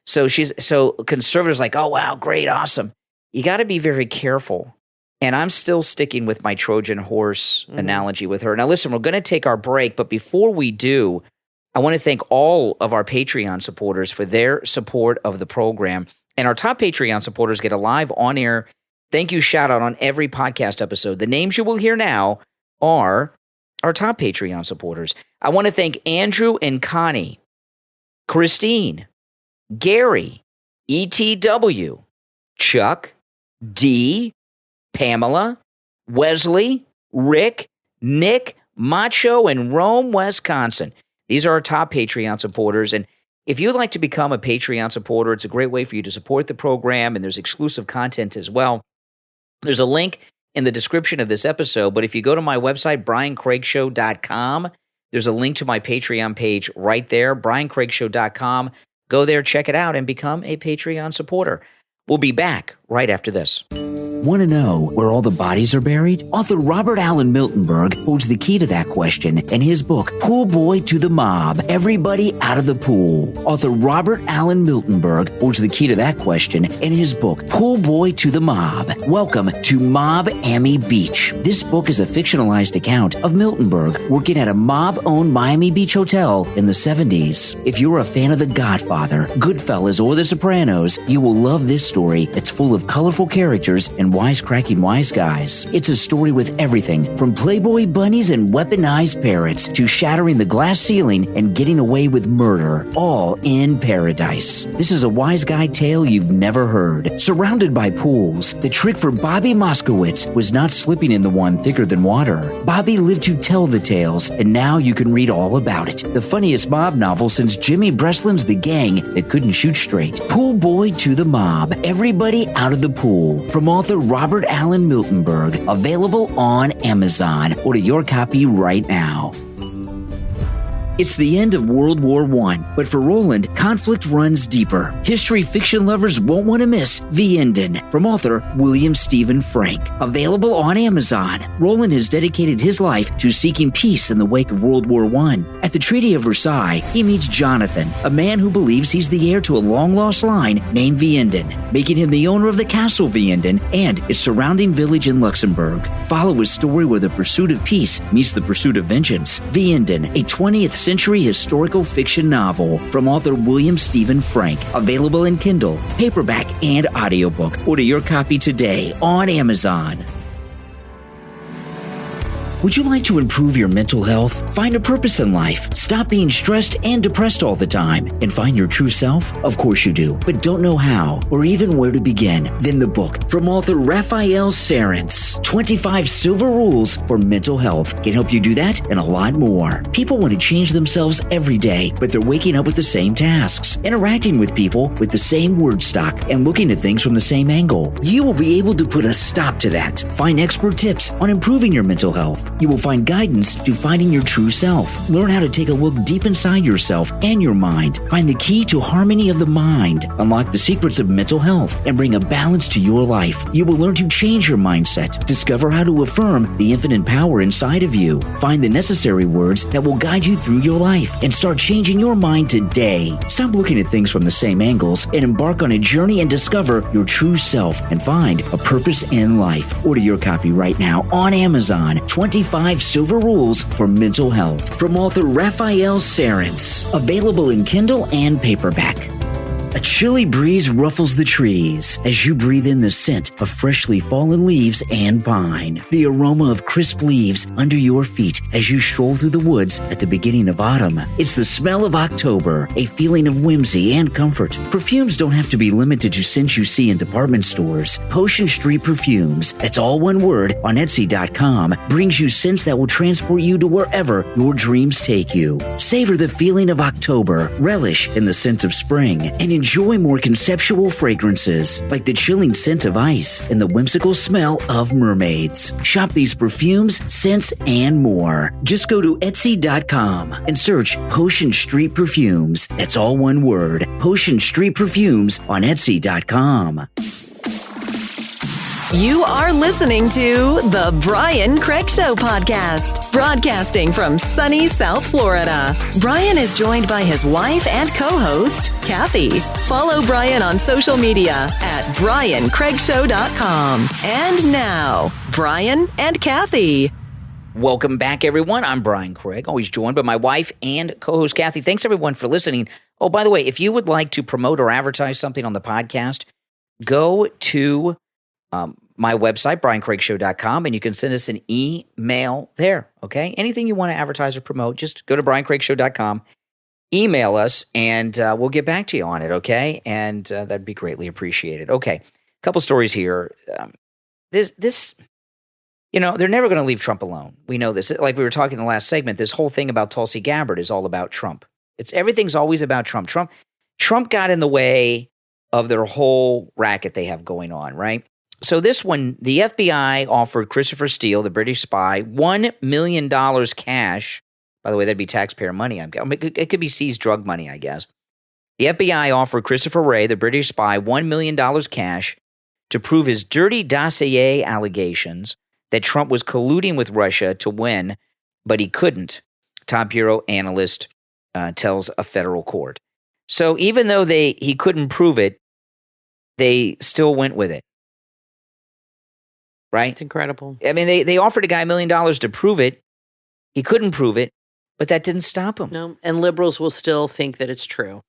So so conservatives like, oh, wow, great, awesome. You got to be very careful. And I'm still sticking with my Trojan horse analogy with her. Now, listen, we're going to take our break. But before we do, I want to thank all of our Patreon supporters for their support of the program. And our top Patreon supporters get a live on-air thank you shout out on every podcast episode. The names you will hear now are our top Patreon supporters. I want to thank Andrew and Connie, Christine, Gary, ETW, Chuck, D, Pamela, Wesley, Rick, Nick, Macho, and Rome, Wisconsin. These are our top Patreon supporters. And if you'd like to become a Patreon supporter, it's a great way for you to support the program, and there's exclusive content as well. There's a link in the description of this episode, but if you go to my website, briancraigshow.com, there's a link to my Patreon page right there, briancraigshow.com. Go there, check it out, and become a Patreon supporter. We'll be back right after this. Want to know where all the bodies are buried? Author Robert Allen Miltenberg holds the key to that question in his book, Pool Boy to the Mob, Everybody Out of the Pool. Author Robert Allen Miltenberg holds the key to that question in his book, Pool Boy to the Mob. Welcome to Mob-Ammy Beach. This book is a fictionalized account of Miltenberg working at a mob-owned Miami Beach hotel in the 70s. If you're a fan of The Godfather, Goodfellas, or The Sopranos, you will love this story that's full of colorful characters and and wisecracking wise guys. It's a story with everything from Playboy bunnies and weaponized parrots to shattering the glass ceiling and getting away with murder, all in paradise. This is a wise guy tale you've never heard. Surrounded by pools, the trick for Bobby Moskowitz was not slipping in the one thicker than water. Bobby lived to tell the tales, and now you can read all about it. The funniest mob novel since Jimmy Breslin's The Gang That Couldn't Shoot Straight. Pool Boy to the Mob. Everybody out of the pool. From author Robert Allen Miltenberg. Available on Amazon. Order your copy right now. It's the end of World War I, but for Roland, conflict runs deeper. History fiction lovers won't want to miss Vianden from author William Stephen Frank. Available on Amazon. Roland has dedicated his life to seeking peace in the wake of World War I. At the Treaty of Versailles, he meets Jonathan, a man who believes he's the heir to a long-lost line named Vianden, making him the owner of the Castle Vianden and its surrounding village in Luxembourg. Follow his story where the pursuit of peace meets the pursuit of vengeance. Vianden, a 20th century historical fiction novel from author William Stephen Frank. Available in Kindle, paperback, and audiobook. Order your copy today on Amazon. Would you like to improve your mental health? Find a purpose in life. Stop being stressed and depressed all the time. And find your true self? Of course you do, but don't know how or even where to begin. Then the book from author Raphael Serrans, 25 Silver Rules for Mental Health, can help you do that and a lot more. People want to change themselves every day, but they're waking up with the same tasks, interacting with people with the same word stock, and looking at things from the same angle. You will be able to put a stop to that. Find expert tips on improving your mental health. You will find guidance to finding your true self. Learn how to take a look deep inside yourself and your mind. Find the key to harmony of the mind. Unlock the secrets of mental health and bring a balance to your life. You will learn to change your mindset. Discover how to affirm the infinite power inside of you. Find the necessary words that will guide you through your life and start changing your mind today. Stop looking at things from the same angles and embark on a journey and discover your true self and find a purpose in life. Order your copy right now on Amazon. 25 Silver Rules for Mental Health from author Raphael Serrans. Available in Kindle and paperback. A chilly breeze ruffles the trees as you breathe in the scent of freshly fallen leaves and pine. The aroma of crisp leaves under your feet as you stroll through the woods at the beginning of autumn. It's the smell of October, a feeling of whimsy and comfort. Perfumes don't have to be limited to scents you see in department stores. Potion Street Perfumes, that's all one word, on Etsy.com, brings you scents that will transport you to wherever your dreams take you. Savor the feeling of October, relish in the scent of spring, and enjoy more conceptual fragrances like the chilling scent of ice and the whimsical smell of mermaids. Shop these perfumes, scents, and more. Just go to Etsy.com and search Potion Street Perfumes. That's all one word. Potion Street Perfumes on Etsy.com. You are listening to the Brian Craig Show podcast, broadcasting from sunny South Florida. Brian is joined by his wife and co-host, Kathy. Follow Brian on social media at briancraigshow.com. And now, Brian and Kathy. Welcome back, everyone. I'm Brian Craig, always joined by my wife and co-host, Kathy. Thanks, everyone, for listening. Oh, by the way, if you would like to promote or advertise something on the podcast, go to my website, briancraigshow.com, and you can send us an email there, okay? Anything you want to advertise or promote, just go to briancraigshow.com, email us, and we'll get back to you on it, okay? And that'd be greatly appreciated. Okay, a couple stories here. This, you know, they're never going to leave Trump alone. We know this. Like we were talking in the last segment, this whole thing about Tulsi Gabbard is all about Trump. Everything's always about Trump. Trump got in the way of their whole racket they have going on, right? So this one, the FBI offered Christopher Steele, the British spy, $1 million cash. By the way, that'd be taxpayer money. It could be seized drug money, I guess. The FBI offered Christopher Wray, the British spy, $1 million cash to prove his dirty dossier allegations that Trump was colluding with Russia to win, but he couldn't, top bureau analyst tells a federal court. So even though he couldn't prove it, they still went with it. Right? It's incredible. I mean, they offered a guy $1 million to prove it. He couldn't prove it, but that didn't stop him. No, and liberals will still think that it's true.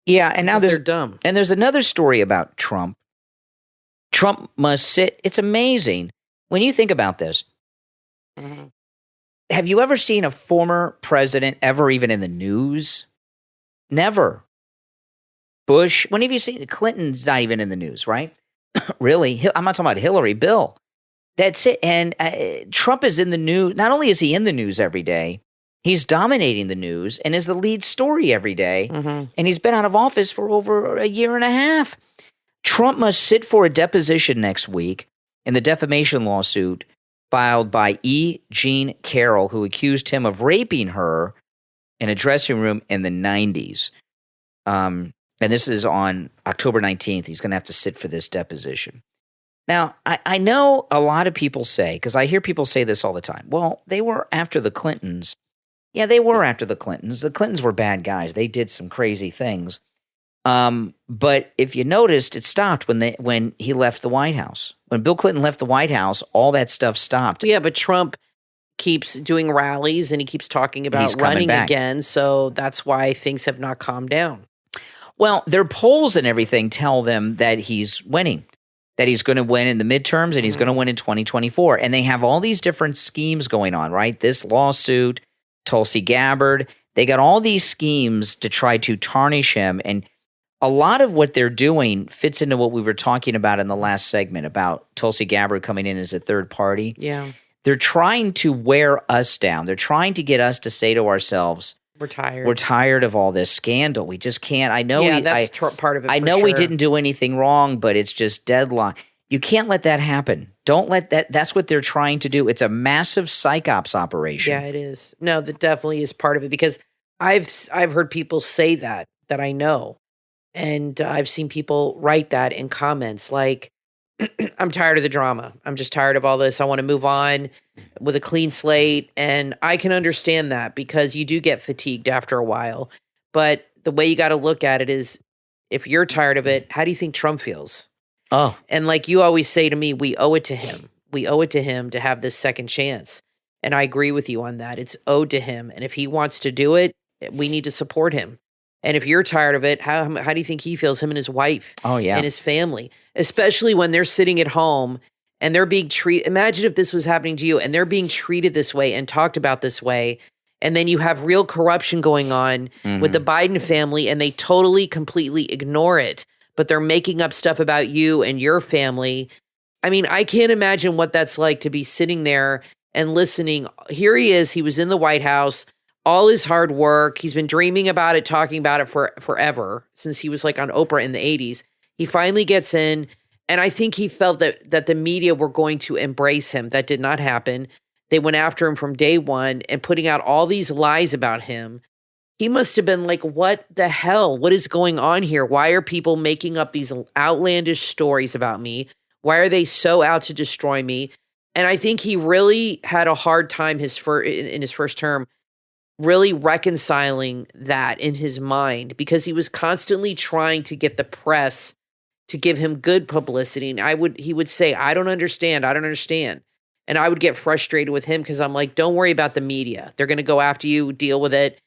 Yeah, and now they're dumb. And there's another story about Trump Trump must sit. It's amazing. When you think about this, have you ever seen a former president ever even in the news? Never. Bush, when have you seen Clinton's not even in the news, right? Really? I'm not talking about Hillary, Bill. That's it. And Trump is in the news. Not only is he in the news every day, he's dominating the news and is the lead story every day. And he's been out of office for over a year and a half. Trump must sit for a deposition next week in the defamation lawsuit filed by E. Jean Carroll, who accused him of raping her in a dressing room in the 90s. And this is on October 19th. He's going to have to sit for this deposition. Now, I know a lot of people say, because I hear people say this all the time, well, they were after the Clintons. Yeah, they were after the Clintons. The Clintons were bad guys. They did some crazy things. But if you noticed, it stopped when he left the White House. When Bill Clinton left the White House, all that stuff stopped. Yeah, but Trump keeps doing rallies and he keeps talking about running again. So that's why things have not calmed down. Well, their polls and everything tell them that he's winning, that he's going to win in the midterms and he's going to win in 2024. And they have all these different schemes going on, right? This lawsuit, Tulsi Gabbard, they got all these schemes to try to tarnish him. And a lot of what they're doing fits into what we were talking about in the last segment about Tulsi Gabbard coming in as a third party. Yeah. They're trying to wear us down. They're trying to get us to say to ourselves, we're tired. We're tired of all this scandal. We just can't. I know. Yeah, that's part of it. I know we didn't do anything wrong, but it's just deadlock. You can't let that happen. Don't let that. That's what they're trying to do. It's a massive psyops operation. Yeah, it is. No, that definitely is part of it because I've heard people say that I know, and I've seen people write that in comments like, I'm tired of the drama. I'm just tired of all this. I want to move on with a clean slate. And I can understand that because you do get fatigued after a while. But the way you got to look at it is if you're tired of it, how do you think Trump feels? Oh. And like you always say to me, we owe it to him. We owe it to him to have this second chance. And I agree with you on that. It's owed to him. And if he wants to do it, we need to support him. And if you're tired of it, how do you think he feels, him and his wife and his family, especially when they're sitting at home and they're being treated. Imagine if this was happening to you and they're being treated this way and talked about this way. And then you have real corruption going on with the Biden family and they totally, completely ignore it. But they're making up stuff about you and your family. I mean, I can't imagine what that's like to be sitting there and listening. Here he is. He was in the White House. All his hard work, he's been dreaming about it, talking about it for forever, since he was like on Oprah in the 80s. He finally gets in, and I think he felt that the media were going to embrace him. That did not happen. They went after him from day one and putting out all these lies about him. He must have been like, what the hell? What is going on here? Why are people making up these outlandish stories about me? Why are they so out to destroy me? And I think he really had a hard time in his first term really reconciling that in his mind because he was constantly trying to get the press to give him good publicity. And he would say, I don't understand. And I would get frustrated with him because I'm like, don't worry about the media. They're going to go after you, deal with it.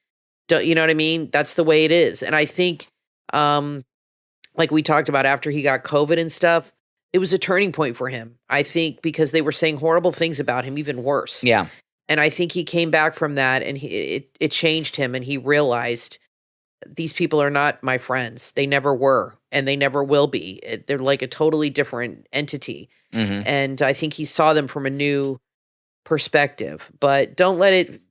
You know what I mean? That's the way it is. And I think, like we talked about after he got COVID and stuff, it was a turning point for him. I think because they were saying horrible things about him, even worse. Yeah. And I think he came back from that and it changed him and he realized these people are not my friends. They never were and they never will be. They're like a totally different entity. And I think he saw them from a new perspective. But don't let it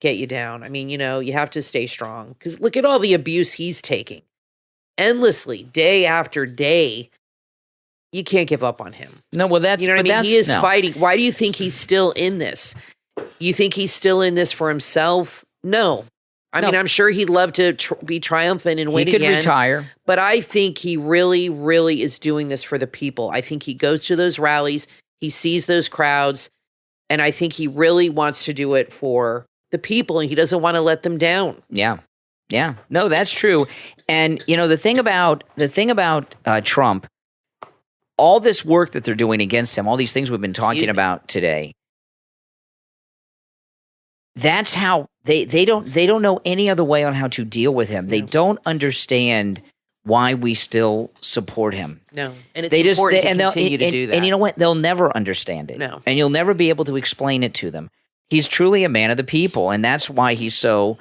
get you down. I mean, you have to stay strong because look at all the abuse he's taking endlessly, day after day. You can't give up on him. No, well, that's... You know what I mean? He is fighting. Why do you think he's still in this? You think he's still in this for himself? No. I mean, I'm sure he'd love to be triumphant and win again. He could retire. But I think he really, really is doing this for the people. I think he goes to those rallies, he sees those crowds, and I think he really wants to do it for the people, and he doesn't want to let them down. Yeah. Yeah. No, that's true. And, the thing about Trump, all this work that they're doing against him, all these things we've been talking about today, that's how they don't know any other way on how to deal with him. They don't understand why we still support him. No, and it's important to continue to do that. And you know what? They'll never understand it. No. And you'll never be able to explain it to them. He's truly a man of the people, and that's why he's so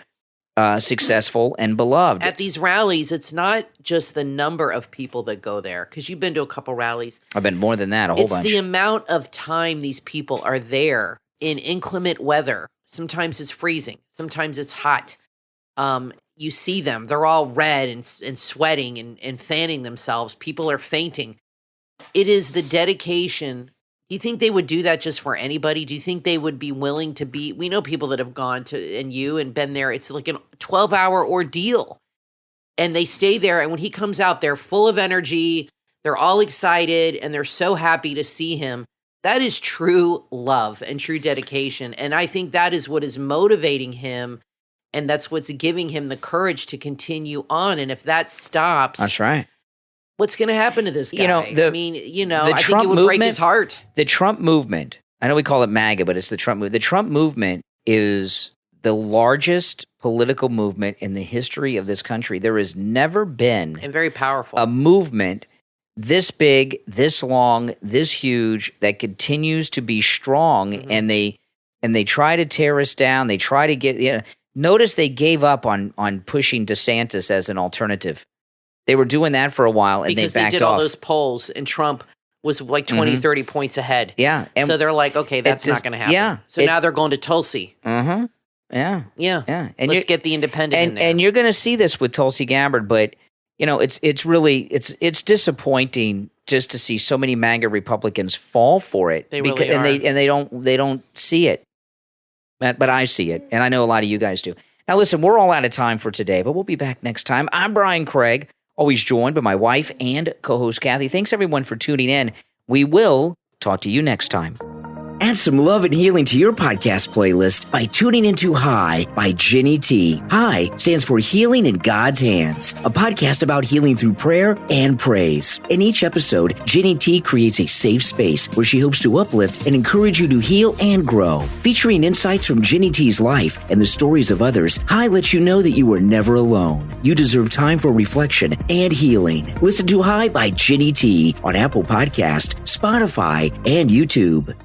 successful and beloved. At these rallies, it's not just the number of people that go there, because you've been to a couple rallies. I've been more than that, a whole bunch. It's the amount of time these people are there in inclement weather. Sometimes it's freezing. Sometimes it's hot. You see them. They're all red and sweating and fanning themselves. People are fainting. It is the dedication. Do you think they would do that just for anybody? Do you think they would be willing to be? We know people that have gone to and been there. It's like a 12-hour ordeal. And they stay there. And when he comes out, they're full of energy. They're all excited. And they're so happy to see him. That is true love and true dedication. And I think that is what is motivating him. And that's what's giving him the courage to continue on. And if that stops, that's right. What's going to happen to this guy? I think it would break his heart. The Trump movement, I know we call it MAGA, but it's the Trump movement. The Trump movement is the largest political movement in the history of this country. There has never been and very powerful a movement this big, this long, this huge that continues to be strong. Mm-hmm. And they try to tear us down. They try to get notice they gave up on pushing DeSantis as an alternative. They were doing that for a while, and because they backed off. Because they did all those polls, and Trump was like 20, 30 points ahead. Yeah. And so they're like, okay, that's not going to happen. Yeah. So now they're going to Tulsi. Mm-hmm. Yeah. Yeah. Yeah. And let's get the independent in there. And you're going to see this with Tulsi Gabbard, but, it's really disappointing just to see so many MAGA Republicans fall for it. They really are. And they don't see it. But I see it, and I know a lot of you guys do. Now, listen, we're all out of time for today, but we'll be back next time. I'm Brian Craig, always joined by my wife and co-host Kathy. Thanks, everyone, for tuning in. We will talk to you next time. Add some love and healing to your podcast playlist by tuning into High by Ginny T. High stands for Healing in God's Hands, a podcast about healing through prayer and praise. In each episode, Ginny T creates a safe space where she hopes to uplift and encourage you to heal and grow. Featuring insights from Ginny T's life and the stories of others, High lets you know that you are never alone. You deserve time for reflection and healing. Listen to High by Ginny T on Apple Podcast, Spotify, and YouTube.